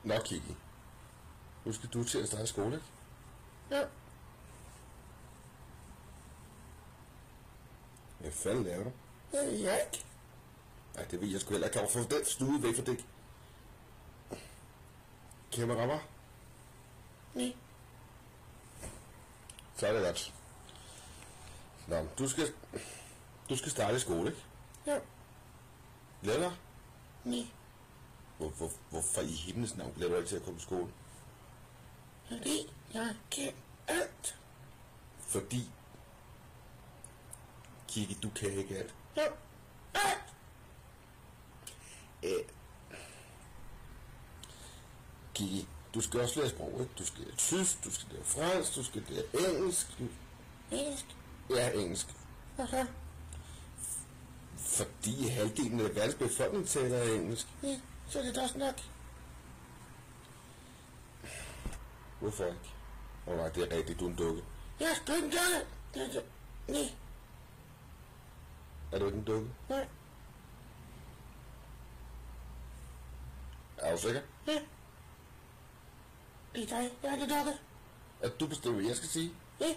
Nå, Kiki. Nu skal du til at starte skole, ikke? Ja. Hvad fanden laver du? Det ved jeg ikke. Nej, det ved jeg sgu heller ikke. Kan du få den snude væk fra det? Kamera. Nej. Så er det godt. Nå, du skal starte i skole, ikke? Ja. Glæder dig? Nej. Hvorfor i himlens navn glæder du ikke til at komme i skole? Fordi jeg kan alt. Fordi... Kiki, du kan ikke alt. Ja. Alt. Kiki, du skal også lære sprog, ikke? Du skal lære tysk, du skal lære fransk, du skal lære engelsk. Engelsk. Ja, engelsk. Hvad så? Fordi halvdelen af verdens befolkning taler engelsk. Ja, så er det også nok. Hvorfor ikke? Nej, det er rigtigt, du er en dukke. Jeg er sgu ikke en dukke. Nej. Er du ikke en dukke? Nej. Er du sikker? Ja. Det er dig. Jeg er en dukke. At du bestemmer, hvad jeg skal sige? Ja.